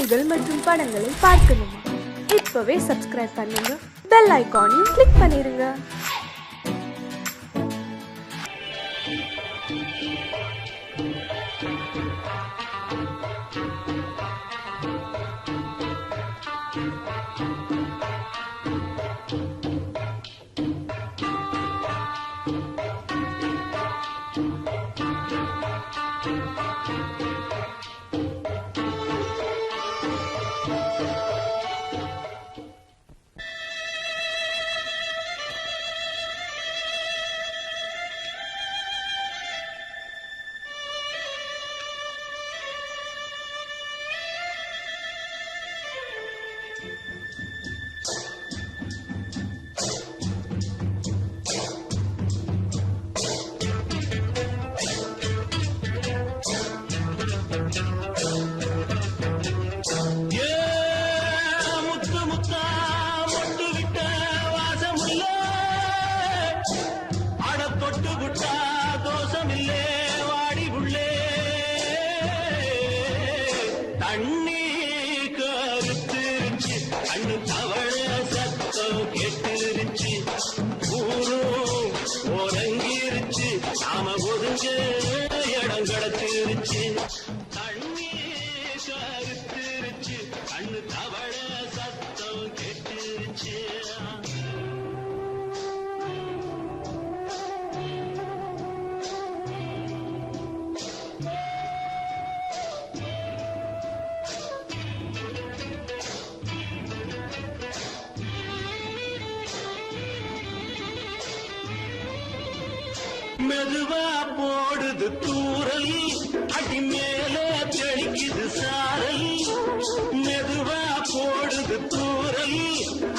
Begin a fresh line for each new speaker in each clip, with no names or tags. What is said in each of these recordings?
நிகழ்ச்சிகள் மற்றும் படங்களை பார்க்கணுமா? இப்பவே சப்ஸ்கிரைப் பண்ணுங்க, பெல் ஐகானையும் கிளிக் பண்ணிருங்க.
மெதுவா போடுது தூரல், அடி மேல தெளிக்குது சாரல். மெதுவா போடுது தூரல்,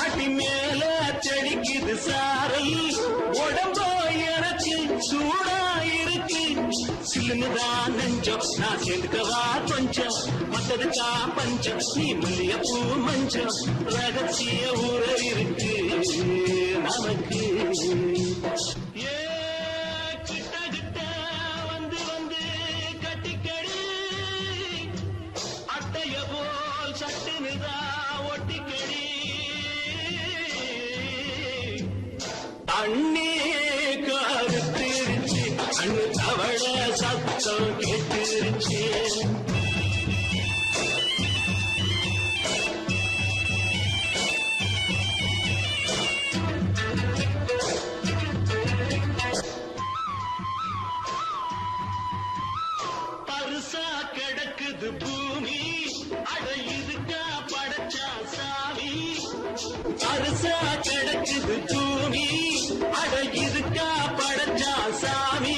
அடி மேல தெளிக்குது சாரல். உடம்போ எனக்கு சூடா இருக்கு, சில்லுதான் நெஞ்சம், நான் சேர்ந்துக்கவா கொஞ்சம், மத்ததுக்கா பஞ்சம், நீ மல்லிய பூ மஞ்சம். ரகசிய ஊர இருக்கு நமக்கு. அண்ணே கருத்திருச்சு, அண்ணு தவள சத்தம் கேட்டுருச்சு. பருசா கிடக்குது பூமி, அட இதுக்கா படைச்சா சாமி. பருசா கிடக்குது பூமி, அட இதுக்கா படைச்சா சாமி.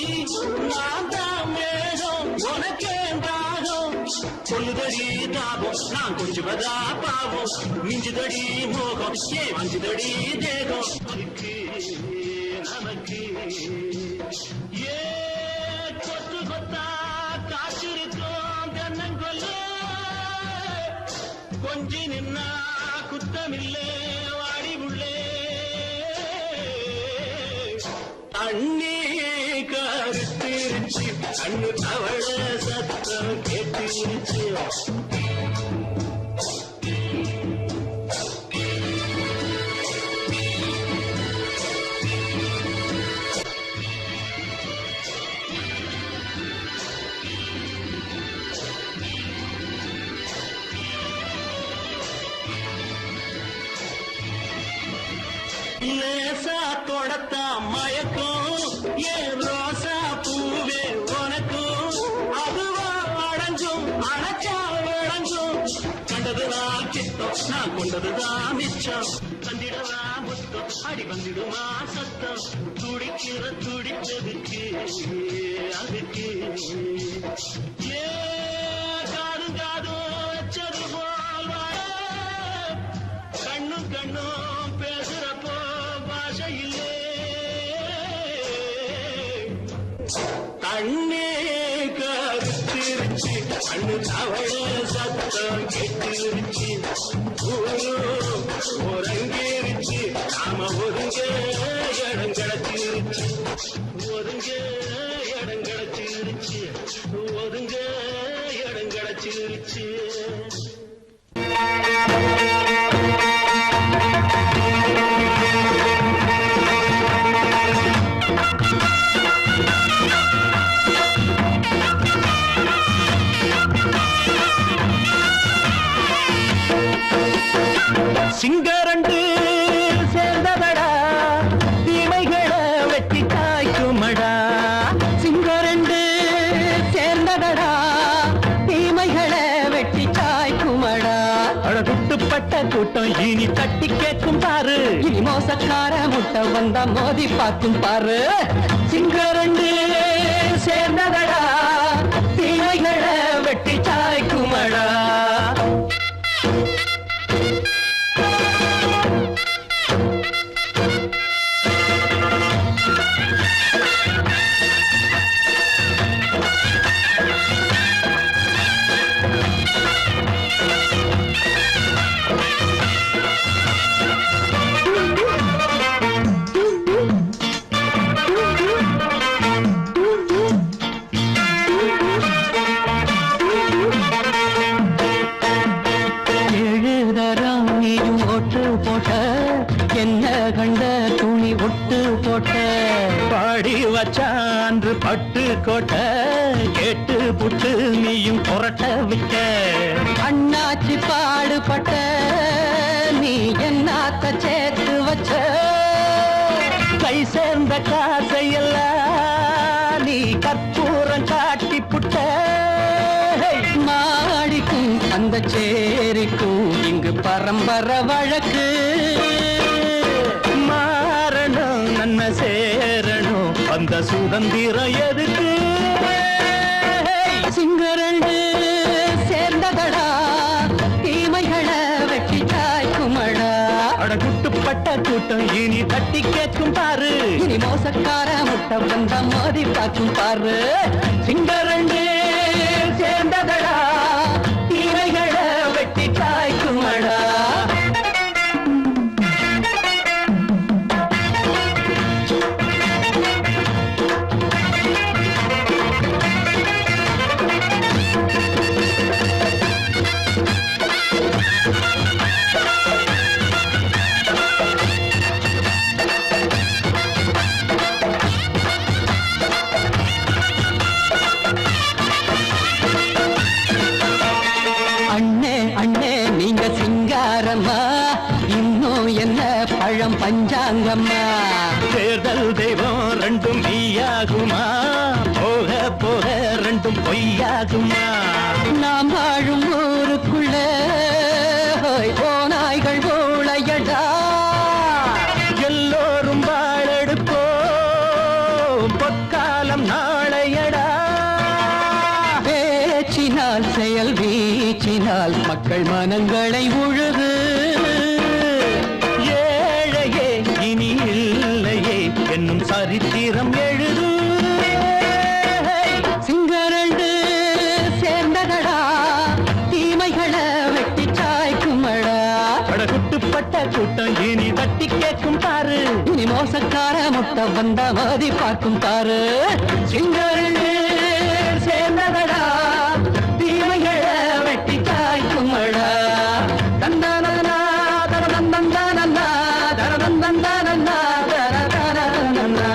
நான் தான் மேகம், உனக்கே தாகம், சொல்லுதடி தாபம், நான் கொஞ்சுவதா பாவம். மிஞ்சுதடி மோகம், ஏ மஞ்சுதடி தேகம். அதுக்கு நமக்கு ஏ கொத்து கொத்தா காற்றிருக்கோம் தென்னங்கொல்ல. கொஞ்சி நின்னா குத்தமில்லே வாடி உள்ளே. அண்ணே கருத்திருச்சு, அண்ணு தவள சத்தம் கேட்டுருச்சு. லேசா தொடத்தா மயக்கும், ஏன் ரோசா பூவே உனக்கும். அதுவா அடைஞ்சும் அணைச்சா விளைஞ்சும், கண்டதுதான் சித்தம், நான் கொண்டதுதான் மிச்சம். தந்திடவா முத்தம், அடி வந்திடுமா சத்தம். துடிக்கிற துடிப்பதுக்கு அதுக்கு ஏ காதும் காதும் வச்சது போல் கண்ணும் கண்ணும் பேசுறப்போ பாஷை இல்லே. கண்ணே கருத்திருச்சு, கண்ணு தவள சத்தம் கேட்டுருச்சு. ஒருங்கிருச்சு, நாம ஒருங்க இடம் கிடச்சிருச்சு. ஒருங்க இடம் கிடச்சிருச்சு, ஒருங்க இடம் கிடச்சிருச்சு. சிங்கரண்டு சேர்ந்ததடா தீமைகளை வெட்டி காய்க்குமடா.
சிங்கரண்டு சேர்ந்ததடா தீமைகளை வெட்டி சாய்க்குமடா.
அழகுட்டுப்பட்ட கூட்டம் இனி தட்டி கேட்கும் பாரு.
இனி மோசக்கார முட்டை வந்தா மோதி பார்க்கும் பாரு.
சிங்கரண்டு சேர்ந்ததடா தீமைகளை வெட்டி சாய்க்குமடா.
என்ன கண்ட துணி ஒட்டு போட்ட
பாடி வச்சான்று பட்டு கோட்ட கேட்டு புட்டு நீயும் புரட்ட விட்ட.
அண்ணாச்சி பாடுபட்ட நீ என்னாத்த சேர்த்து வச்ச.
கை சேர்ந்த காசையெல்லாம் நீ கற்பூரம் காட்டி புட்ட.
மாடிக்கும் அந்த சேரிக்கும் இங்கு பரம்பரை வழக்கு.
மாறணும் நன்மை சேரணும் அந்த சுதந்திரம் எதுக்கு.
சிங்கரண்டு சேர்ந்ததடா தீமைகளை வெட்டி சாய்க்குமடா.
அடகுட்டுப்பட்ட கூட்டம் இனி தட்டி கேட்கும் பாரு.
இனி மோசக்கார முட்டை வந்த மோதி பார்க்கும் பாரு.
சிங்கரண்டு சேர்ந்ததடா தீமைகளை வெட்டி சாய்க்குமடா.
இன்னும் என்ன பழம் பஞ்சாங்கம்மா.
தேர்தல் தெய்வம் ரெண்டும் மெய்யாகுமா போக போக ரெண்டும் பொய்யாகுமா.
நாம் வாழும் ஊருக்குள்ள ஓநாய்கள் ஊழையடா.
எல்லோரும் வாழெடுப்போம் பொற்காலம் நாளையடா.
பேச்சினால் செயல் வீச்சினால் மக்கள் மனங்களை உழுது.
ஏழையே இனி இல்லையே என்னும் சரித்திரம் எழுது.
சிங்கரண்டு சேர்ந்ததடா தீமைகளை வெட்டி சாய்க்குமடா.
அடகுட்டுப்பட்ட கூட்டம் இனி தட்டி கேட்கும் பாரு.
இனி மோசக்கார முட்டை வந்த மோதி பார்க்கும் பாரு.
சிங்கரண்டு சேர்ந்ததடா தீமைகளை வெட்டி காய்க்குமடா. தந்தானா தரதந்தந்தானா தரதந்தந்தானா தரதந்தந்தானா.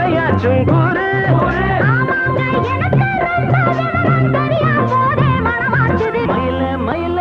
எதையாச்சும் கூறு மயில மயில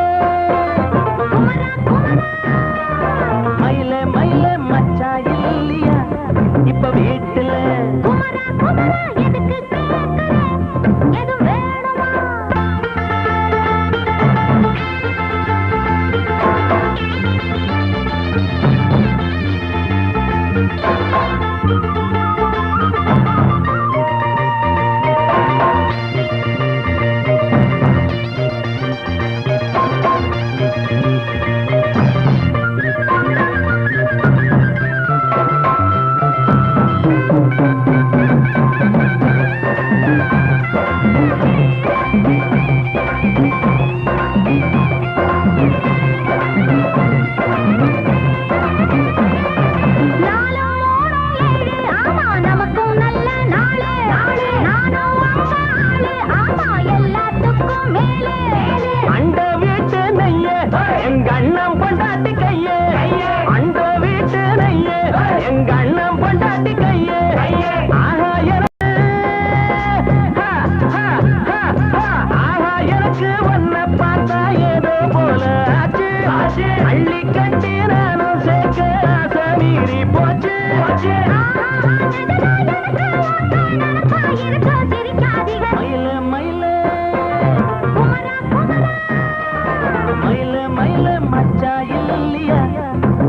மயில மயில மச்சா இல்லையா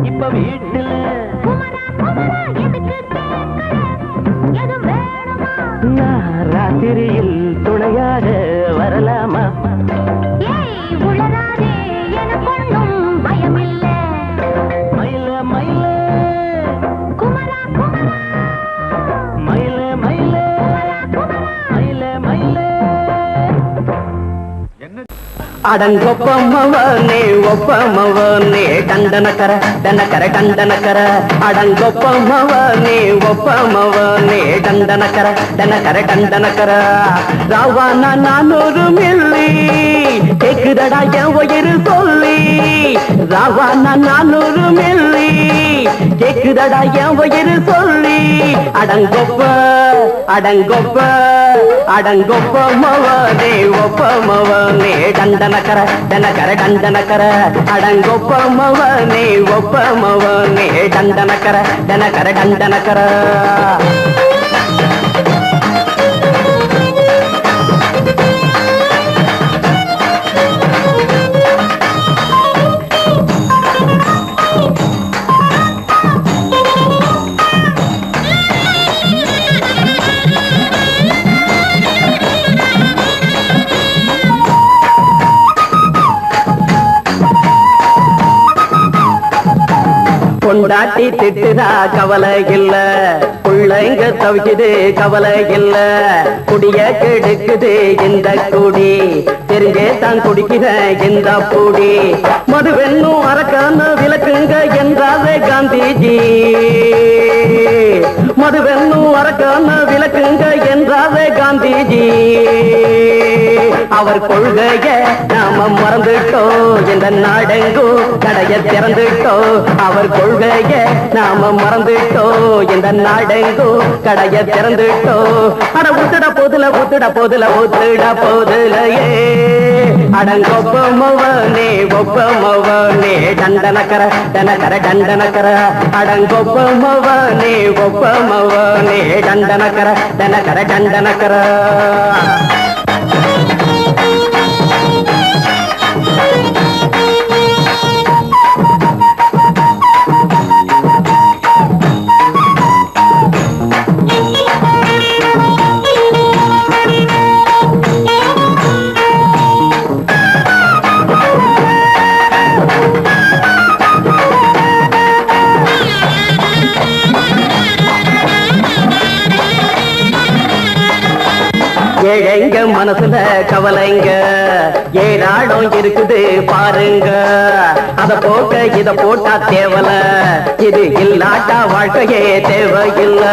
இப்ப வீட்டுல ராத்திரியில் துணையாக வரலாமா மயில மயில மயில மயில மயில மயில
அடங்கொப்பமவனே ஒப்பமவனே டண்டனக்கர டனக்கர டண்டனக்கர அடங்கொப்பமவனே ஒப்பமவனே டண்டனக்கர டனக்கர டண்டனக்கர ராவானா 400 மில்லி கேக்குதடா என் உயிர் சொல்லி ராவானா 400 மில்லி கேக்குதடா என் உயிர் சொல்லி அடங்கொப்ப அடங்கொப்ப அடங்கொப்பமவனே ஒப்பமவனே டண்டனக்கர டனக்கர டண்டனக்கர அடங்கொப்பமவனே ஒப்பமவனே டண்டனக்கர டனக்கர டண்டனக்கர பொண்டாட்டி திட்டுதா கவலை இல்ல புள்ளைங்க தவிக்குது கவலை இல்ல குடிய கெடுக்குது இந்த குடி தெரிஞ்சே தான் குடிக்கிற இந்த பூடி மதுவென்னும் அரக்கான விளக்குங்க என்றாவே காந்திஜி மதுவென்னும் அரக்கான விளக்குங்க என்றாவே காந்திஜி அவர் கொள்கைய நாம மறந்துட்டோம் இந்த நாடெங்கும் கடைய திறந்துட்டோம் அவர் கொள்கைய நாம மறந்துட்டோம் இந்த நாடெங்கும் கடைய திறந்துட்டோம் அட ஊத்துட போதுல ஊத்துட போதுல ஊத்துட போதுலையே அடங்கொப்பமவனே ஒப்பமவனே டண்டனக்கர டனக்கர டண்டனக்கர அடங்கொப்பமவனே ஒப்பமவனே டண்டனக்கர டனக்கர டண்டனக்கர ஏழைங்க மனசுல கவலைங்க ஏராளம் இருக்குது பாருங்க அத போக்க இத போட்டா தேவல இது இல்லாட்டா வாழ்க்கையே தேவையில்ல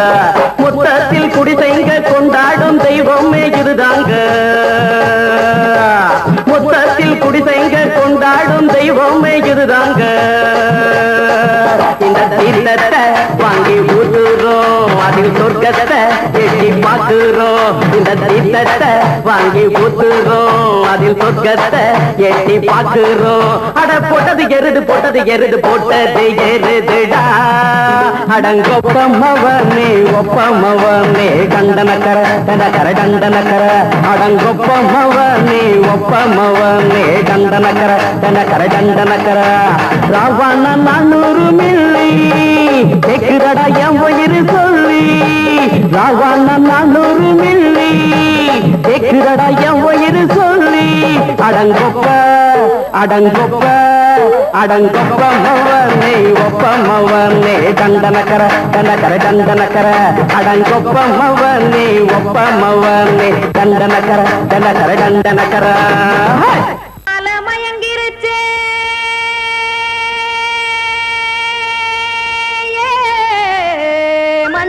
மொத்தத்தில் குடிசைங்க கொண்டாடும் தெய்வமே இதுதாங்க மொத்தத்தில் குடிசைங்க கொண்டாடும் தெய்வமே இதுதாங்க இந்த தீர்த்தத்தை வாங்கி ஊத்துறோம் அதில் சொர்க்கத்தை எட்டி பார்க்கிறோம் இந்த தீர்த்தத்தை வாங்கி ஊத்துறோம் அதில் சொர்க்கத்தை எட்டி பார்க்கிறோம் அட போட்டது எருது போட்டது எருதுடா அடங்கொப்பமவனே ஒப்பமவனே கண்டனக்கர டண்டனக்கர அடங்கொப்பமவனே ஒப்பமவனே டண்டனக்கர ராவண 400 மில்லி கேக்குறடா என் உயிர் சொல்லி ராவண 400 மில்லி கேக்குறடா என் உயிர் சொல்லி அடங்கொப்பமவனே ஒப்பமவனே டண்டனக்கர அடங்கொப்பமவனே ஒப்பமவனே டண்டனக்கர
மயங்கிருச்சே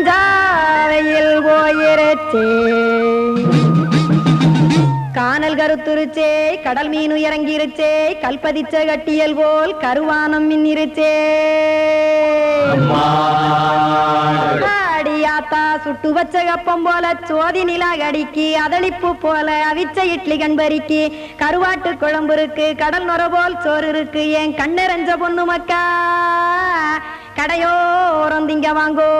மஞ்சாவையில் போயிருச்சே கானல் கருத்துருச்சே கடல் மீன் இறங்கிருச்சே கல்பதிச்ச கட்டியல் போல் கருவானம் மின்னிருச்சே அடியாத்தா சுட்டு வச்ச கப்பம் போல சோதி நிலா கடிக்கு அதளிப்பு போல அவிச்ச இட்லி கண்பறிக்கு கருவாட்டு குழம்பு இருக்கு கடல் நுர போல் சோறு இருக்கு என் கண்ணெரஞ்ச பொண்ணு மக்கா கடையோரம் திங்க வாங்கோ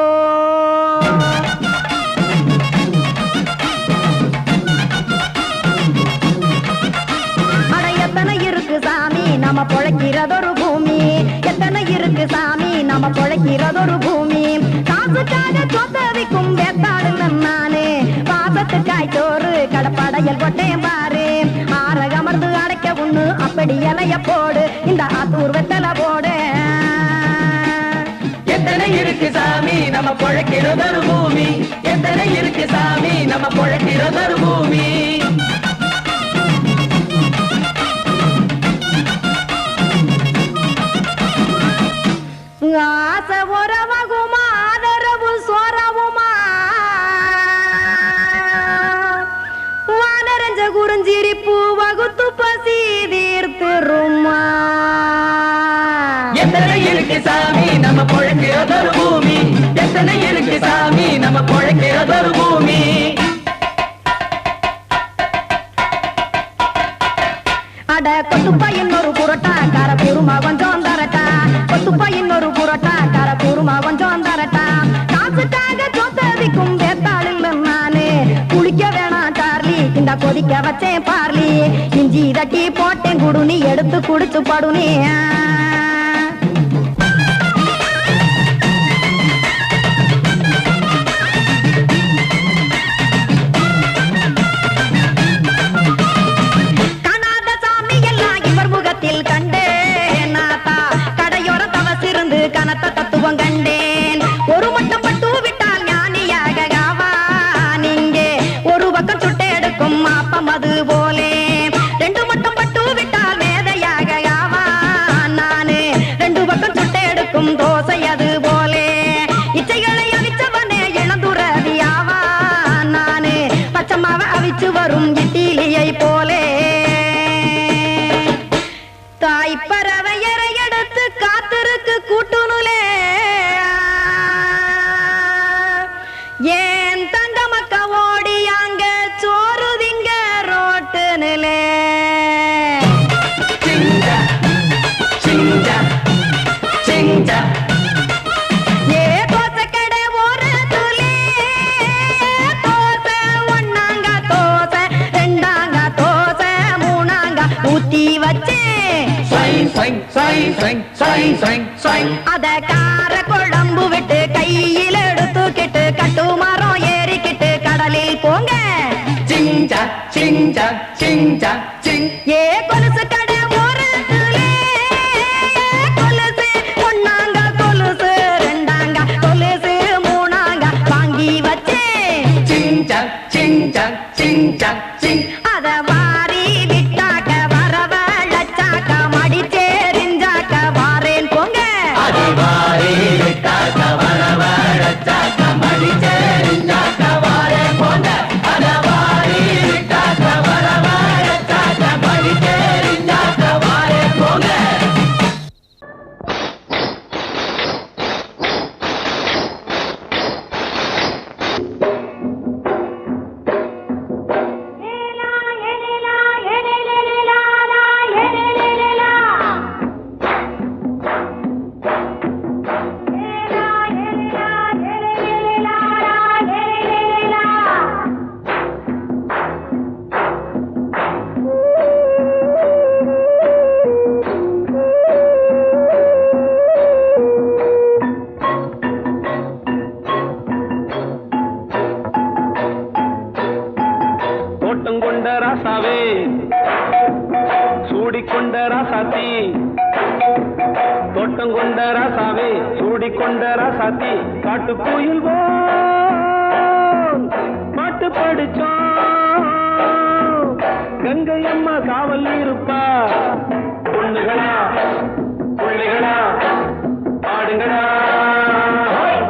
எத்தனை இருக்கு சாமி நம்ம பொழைக்கிறதொரு பூமி எத்தனை இருக்கு சாமி நம்ம பொழைக்கிறதொரு பூமி காசுக்காக சொத்தவிக்கும் வேத்தாடு நானே பாசத்துக்காய் சோறு கடப்படையல் கொட்டேன் பாரு ஆற அமர்ந்து அடைக்க ஒண்ணு அப்படி இலைய போடு இந்த ஆத்தூர் வெத்தலை போடு
எத்தனை இருக்கு சாமி நம்ம பொழைக்கிறதொரு பூமி எத்தனை இருக்கு சாமி நம்ம பொழைக்கிறதொரு பூமி
ஆசை உறவகுமா ஆதரவு சோறவுமா வானரஞ்ச குறிஞ்சிரிப்பு வகுத்து பசி தீர்த்துருமா
எத்தனை இருக்கு சாமி நம்ம பொழைக்கிறதொரு பூமி எத்தனை இருக்கு சாமி நம்ம பொழைக்கிறதொரு பூமி
அட கொத்துப்பா இன்னொரு புரோட்டா கார பெருமா கொஞ்சம் தரட்டா கொத்துப்பா இன்னொரு புரோட்டா கார பெருமா கொஞ்சம் தரட்டா காசுக்காக சொத்ததிக்கும் வேத்தாளில் நானே குளிக்க வேணாம் சார்லி இந்த கொதிக்க வச்சேன் பார்லி இஞ்சி தட்டி போட்டேன் குடுனி எடுத்து குடிச்சு படுனி கனத்த தத்துவம் கண்டேன் ஒரு மட்டும் பட்டு விட்டால் ஞானியாக நீங்கே ஒரு பக்கம் சுட்டு எடுக்கும் மாப்பம் அது போலே ரெண்டு மட்டும் பட்டு விட்டால் வேதையாக நானு ரெண்டு பக்கம் சுட்டு எடுக்கும் தோசை அது போலே இச்சைகளை அவிச்சவனே இளந்துறவியாவா நானு பச்சமாவ அவிச்சு வரும் இட்டிலியை போலே தாய்ப்பறவையரை எடுத்து காத்திருக்கு கூட்டுனுலே ஏன் தங்க மக்க ஓடி அங்க சோறுதிங்க ரோட்டு நிலே ஏ தோசை கடை ஒரு துளி தோசை ஒன்னாங்க தோசை ரெண்டாங்க தோசை மூணாங்க ஊத்தி வச்சே அத கார குழம்பு விட்டு கையில் எடுத்துக்கிட்டு கட்டு மரம் ஏறிக்கிட்டு கடலில் போங்க ஏ கொலுசு கடை ஓரத்துலே கொலுசு ஒன்னாங்க கொலுசு ரெண்டாங்க கொலுசு மூணாங்க வாங்கி வச்சே அத வாரி விட்டாக்க வரவழைச்சாக்க மடிச்சேரிஞ்சாக்க வாரேன் போங்க
கொண்ட ராசாவே சூடிக்கொண்ட ராசாத்தி தோட்டம் கொண்ட ராசாவே சூடிக்கொண்ட ராசாத்தி காட்டுக்குயில் பாட்டு படிச்சோம் கங்கை அம்மா காவல் இருப்பா பொண்ணுகளா பிள்ளைகளா ஆடுங்களா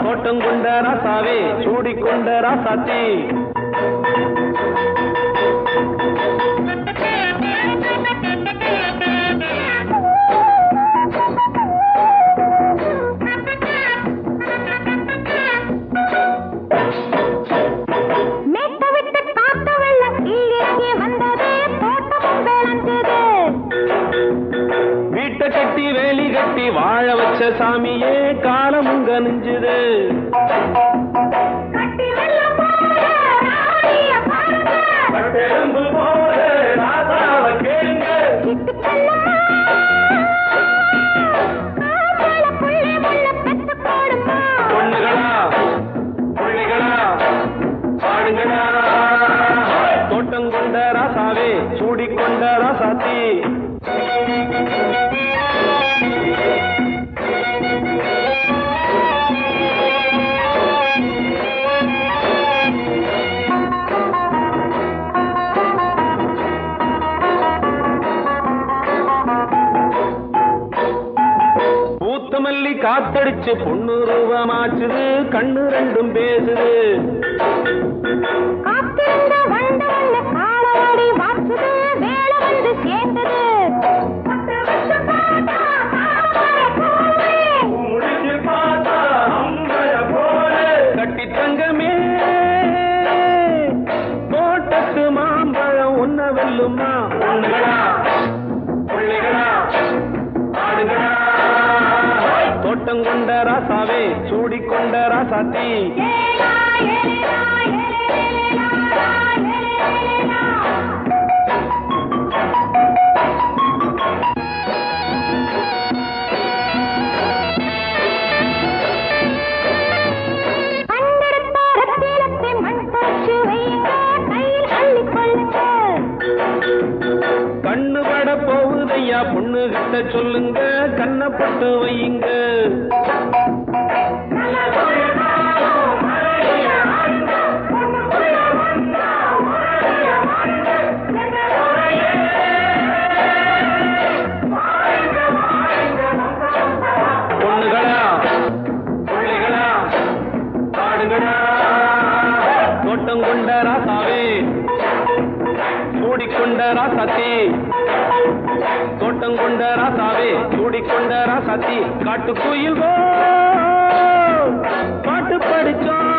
தோட்டம் கொண்ட ராசாவே சூடிக்கொண்ட ராசாத்தி வீட்டை கட்டி வேலி கட்டி வாழ வச்ச சாமியே காலம் உங்க நெஞ்சுது பொண்ணுகளா பிள்ளைகளா பாடுங்களா தோட்டம் கொண்ட ராசாவே சூடிக்கொண்ட ராசாத்தி பூத்தமல்லி காத்தடிச்சு பொண்ணு ரூபமாச்சுது கண்ணு ரெண்டும் பேசுது கட்டி தங்கமே தோட்டத்து மாம்பழம் உன்ன வெல்லுமா பொண்ணுகளா பிள்ளைகளா ஆடுகளா தோட்டம் கொண்ட ராசாவே சூடிக்கொண்ட ராசாத்தி கண்ணு பட போகுதையா பொண்ணு கிட்ட சொல்லுங்க கண்ணப்பட்டு வையுங்க பொண்ணுகளா பிள்ளைகளா பாடுங்களா தோட்டம் கொண்ட ராசாவே சூடிக்கொண்ட ராசாத்தி தோட்டம் கொண்ட ராசாவே சூடிக்கொண்ட ராசாத்தி காட்டுக்குயில் பாட்டு படிச்சோம்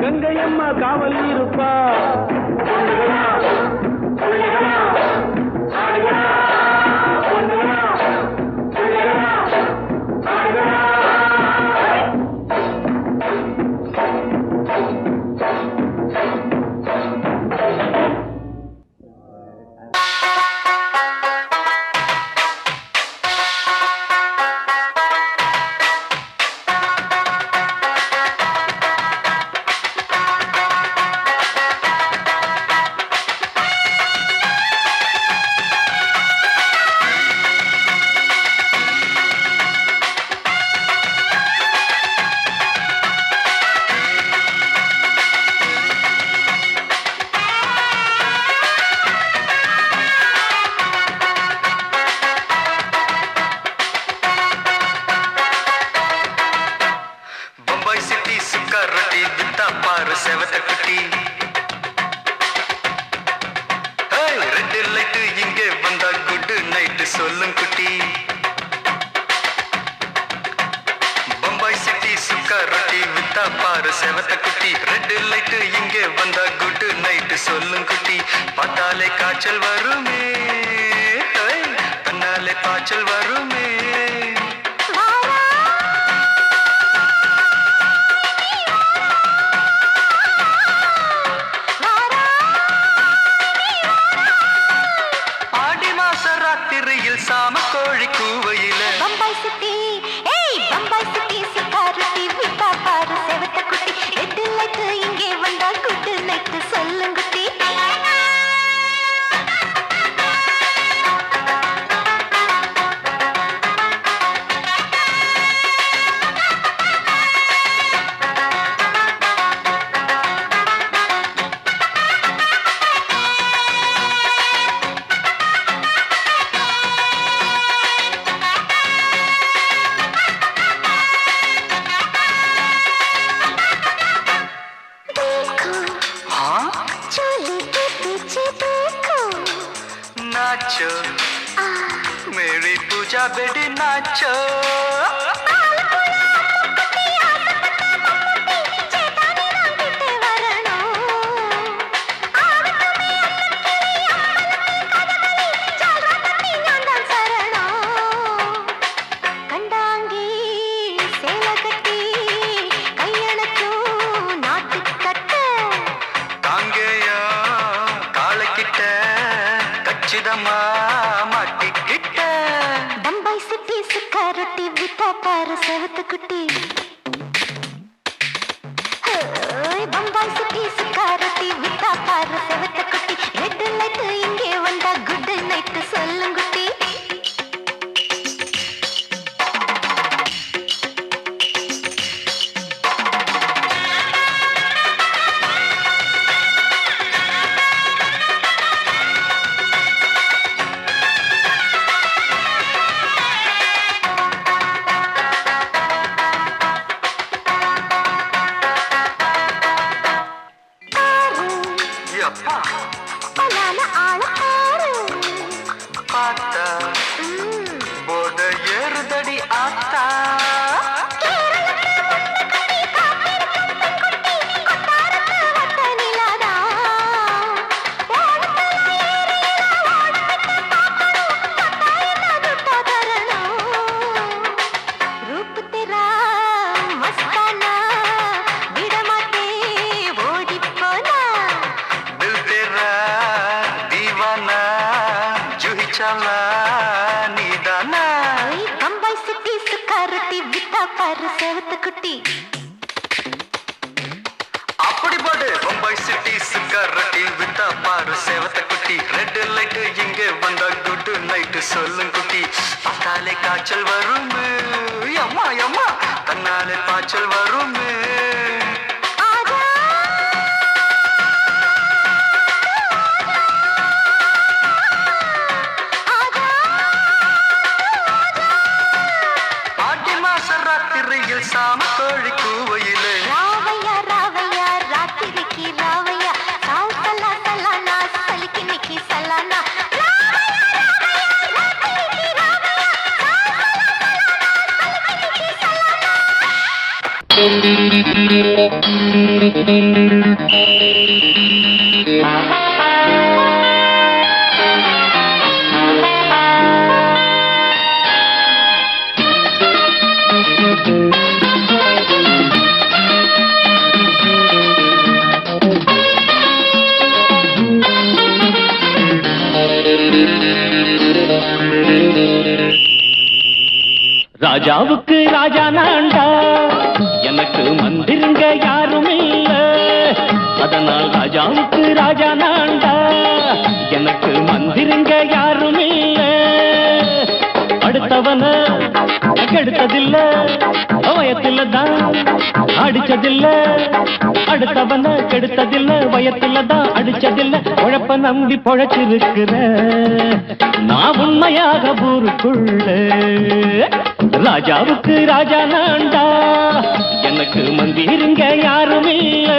கங்கை அம்மா காவல் இருப்பா பொண்ணுகளா பிள்ளைகளா ஆடுகளா பொண்ணுகளா பிள்ளைகளா ஆடுகளா சொல்லும் குட்டி பம்பாய் சிட்டி சுக்கா ரொட்டி வித்தா பாரு செவத்த குட்டி ரெட் லைட் இங்கே வந்தா குட் நைட் சொல்லும் குட்டி பார்த்தாலே காய்ச்சல் வருமே தன்னாலே பாய்ச்சல் வருமே சாம கோழி கூவையில
பம்பாய் சிட்டி ஏய் பம்பாய் சிட்டி சிக்காரத்தி விட்டா பாரு செவத்த குட்டி ரெட் லைட் இங்கே வந்தா குட் நைட் சொல்லுங்குட்டி
नाचो मेरी पूजा बेटी नाचो
बम्बई सिटी सिक्योरिटी बिता पार सेवत कुटी बम्बई सिटी सिक्योरिटी बिता पार सेवत कुटी रेड लाइट इंगे वंदा गुड नाइट सोल्लुंगुटी
அப்படி போடு பம்பாய் சிட்டி சிக்கரட்டி வித்தா பாரு சேவத்த குட்டி ரெட் லைட் இங்கே வந்தா குட் நைட் சொல்லும் குட்டி பார்த்தாலே காய்ச்சல் வரும் அம்மா அம்மா தன்னாலே பாய்ச்சல் வரும் சாம கோழி கூவையிலே
ராவையா ராவையா ராத்திரிக்கு ராவையா சால் சலா சலானா சலிக்கு நிக்கி சலானா
ராஜாவுக்கு ராஜா நான்டா எனக்கு மந்திருங்க யாரும் இல்ல அதனால் ராஜாவுக்கு ராஜா நான்டா எனக்கு மந்திருங்க யாரும் இல்ல அடுத்தவன கெடுத்ததில்ல வயத்துல தான் அடிச்சதில்ல அடுத்தவன கெடுத்ததில்ல வயத்துல தான் அடிச்சதில்ல உழப்ப நம்பி பொழைச்சிருக்கிற நான் உண்மையாக ஊருக்குள்ள ராஜாவுக்கு ராஜா நான்டா எனக்கு மந்திருங்க யாரும் இல்ல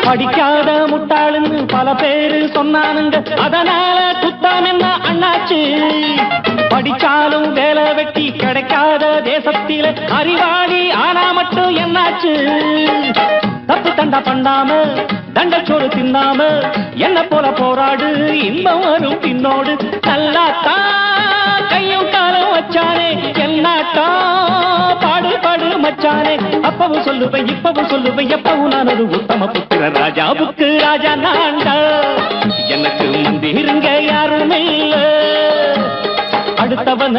படிக்காத முட்டாளுன்னு பல பேரு சொன்னானுங்க அதனால குத்தம் என்ன அண்ணாச்சு படிச்சாலும் வேலை வெட்டி கிடைக்காத தேசத்தில அறிவாளி ஆனா மட்டும் என்னாச்சு தப்பு தண்டா பண்ணாம தண்டச்சோறு தின்னாம என்ன போல போராடு இன்பம் வரும் பின்னோடு நல்லாத்தான் கையும் காலம் வச்சானே என்னாட்டா பாடு பாடு மச்சானே அப்பவும் சொல்லுவேன் இப்பவும் சொல்லுவேன் எப்பவும் நான் ஒரு உத்தம புத்திர ராஜாவுக்கு ராஜா நான்டா எனக்கு மந்திருங்க யாருமே இல்ல அடுத்தவன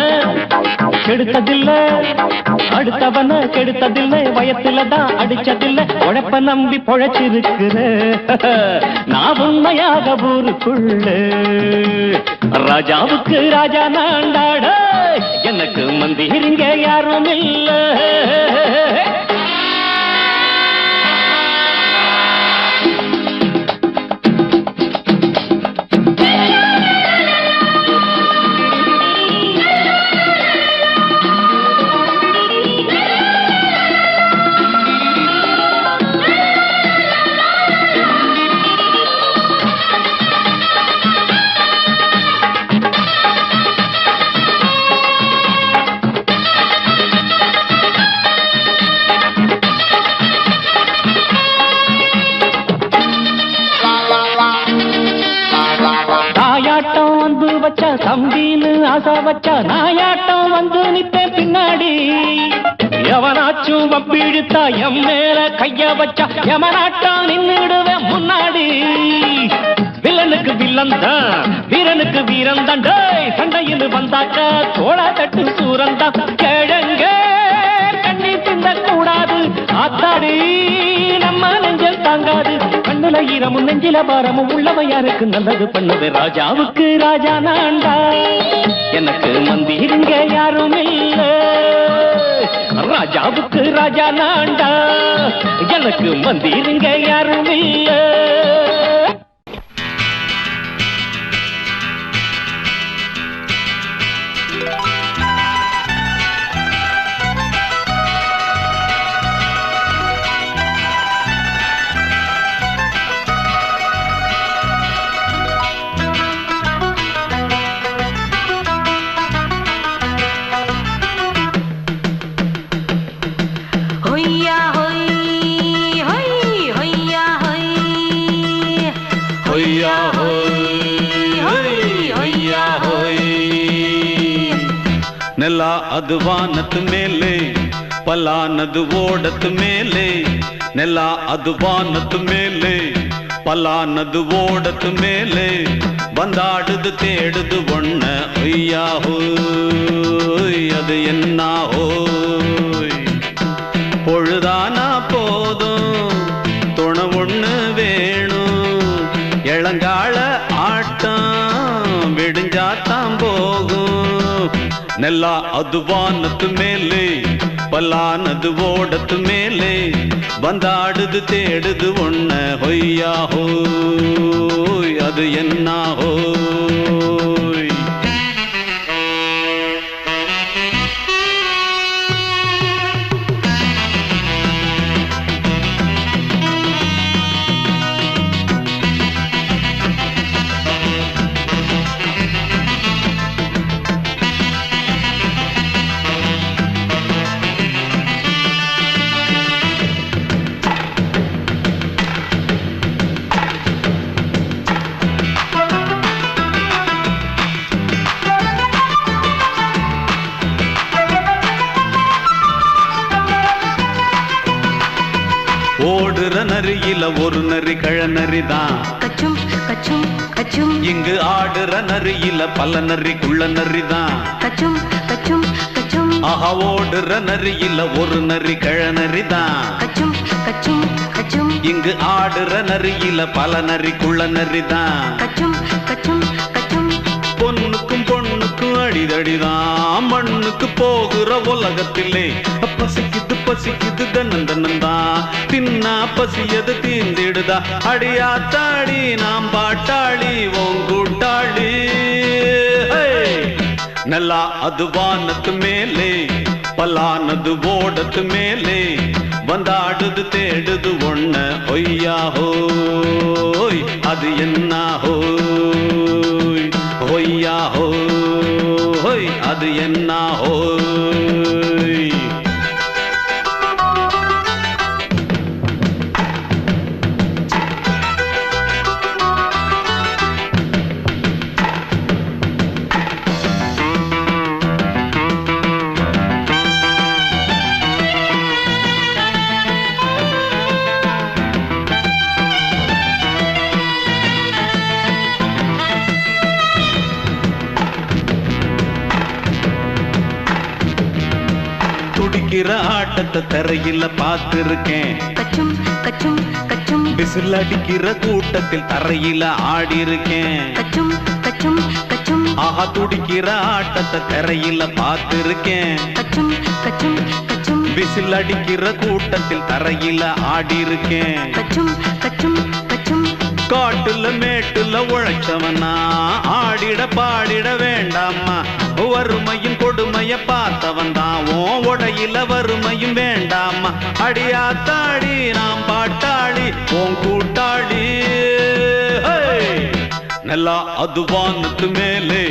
கெடுத்ததில்ல, அடுத்தவன கெடுத்ததில்ல, வயத்துல தான் அடிச்சதில்ல, உழைப்ப நம்பி பொழைச்சிருக்கிற நான் உண்மையாக ஊருக்குள்ள ராஜாவுக்கு ராஜா நாண்டாட, எனக்கு மந்திரிங்க யாரும் இல்ல. தம்பின்னு ஆசா வச்சா நாயாட்டம் வந்து நிப்பேன் பின்னாடி, எவனாச்சும் வப்பிழுத்தா எம் மேல கைய வச்சா எவனாட்டம் நின்னுடுவேன் முன்னாடி. வில்லனுக்கு வில்லன் தான், வீரனுக்கு வீரன் தான், சண்டையில் வந்தாக்க தோள தட்டு சூரன் தான். கிழங்க கண்ணி திந்த கூடாது ஆத்தாடி, நம்ம நெஞ்சல் தாங்காது, கண்ணுல ஈரமும் நெஞ்சில பாரமும் உள்ளவன் யாருக்கு நல்லது பண்ணுது. ராஜாவுக்கு ராஜா நான்டா, எனக்கு மந்திருங்க யாரும் இல்ல. ராஜாவுக்கு ராஜா நான்டா, எனக்கு மந்திருங்க யாரும் இல்ல.
ನೆಲ ಅದು ವಾನದ ಮೇಲೆ, ಪಲಾನದು ಓಡದ ಮೇಲೆ. ನೆಲ ಅದು ವಾನದ ಮೇಲೆ, ಪಲಾನದು ಓಡದ ಮೇಲೆ. ಬಂದಾಡುದು தேடுது ஒண்ண ஒய்யா ஹோய், அது என்ன ஹோய். பொழுதானா போதும் துணை ஒண்ணு வேணும், இளங்கால ஆட்டம் விடிஞ்சாத்தான் போகும். ನೆಲ ಅದು ವಾನದ ಮೇಲೆ, ಪಲಾನದು ಓಡದ ಮೇಲೆ. ಬಂದಾಡುದು தேடுது ஒண்ண ಹೊಯ್ಯಾ ஹோய், அது என்ன ஹோய். ஓடுற நரியில ஒரு நரி கழநரிதான்,
கச்சும் கச்சும் கச்சும்.
இங்கு ஆடுற நரியில பல நரி குள்ள நரிதான்,
கச்சும் கச்சும் கச்சும்.
ஆஹா ஓடுற நரியில ஒரு நரி கழநரிதான்,
கச்சும் கச்சும் கச்சும்.
இங்கு ஆடுற நரியில பல நரி குள்ள நரிதான்,
கச்சும் கச்சும் கச்சும்.
பொண்ணுக்கும் பொண்ணுக்கும் அடிதடிதான், மண்ணுக்கு போகிற உலகத்திலே. பசிக்குது பசிக்குது தன்னந்தனந்தான், தின்னா பசியது தீந்திடுதா. அடியாத்தாடி நாம் பாட்டாளி ஓங்கூட்டாளி. ನೆಲ ಅದು ವಾನದ ಮೇಲೆ, ಪಲಾನದು ಓಡದ ಮೇಲೆ. ಬಂದಾಡುದು தேடுது ஒண்ண ஒய்யா ஹோய், அது என்ன ஹோய். ஒய்யா ஹோய், அது என்ன ஹோய். துடிக்கிற ஆட்டத்தை தரையில பார்த்திருக்கேன்.
கச்சும் கச்சும் கச்சும்
விசில் அடிக்கிற கூட்டத்தில் தரையில ஆடி இருக்கேன்.
கச்சும் கச்சும் கச்சும்
ஆஹா துடிக்கிற ஆட்டத்தை தரையில பார்த்திருக்கேன்.
கச்சும் கச்சும் கச்சும்
விசில் அடிக்கிற கூட்டத்தில் தரையில ஆடி இருக்கேன்.
கச்சும் கச்சும் கச்சும்
காட்டுல மேட்டுல உழைச்சவனா ஆடிட பாடிட வேண்டாமா. வறுமையும் கொடுமைய பார்த்தவன் தான் உன் உடையில வறுமையும் வேண்டாமா. அடியாத்தாடி நாம் பாட்டாளி உன் கூட்டாளி. நெல்லா அது வானத்து மேலே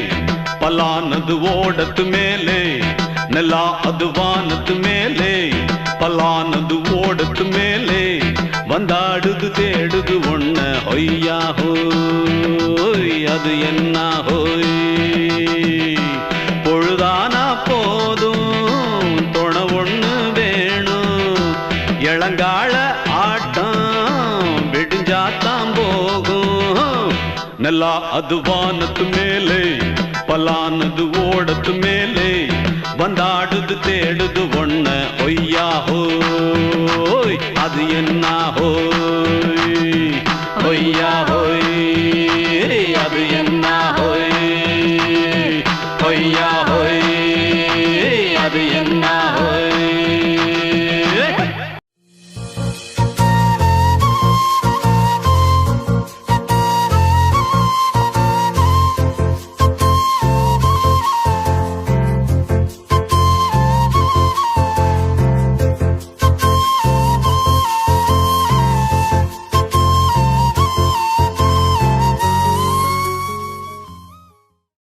பலானது ஓடத்து மேலே. நெல்லா அது வானத்து மேலே பலானது ஓடத்து மேலே. வந்தாடுது தேடுது ஒண்ண ஒய்யா ஹோய் அது என்ன ஹோய். பொழுதானா போதும் துணை ஒண்ணு வேணும். இளங்கால ஆட்டம் விடிஞ்சாத்தான் போகும். நெல்லா அது வானத்து மேலே பலானது ஓடத்து மேலே. வந்தாடுது தேடுது ஒண்ண ஒய்யா ஹோய் அது என்ன ஹோய்.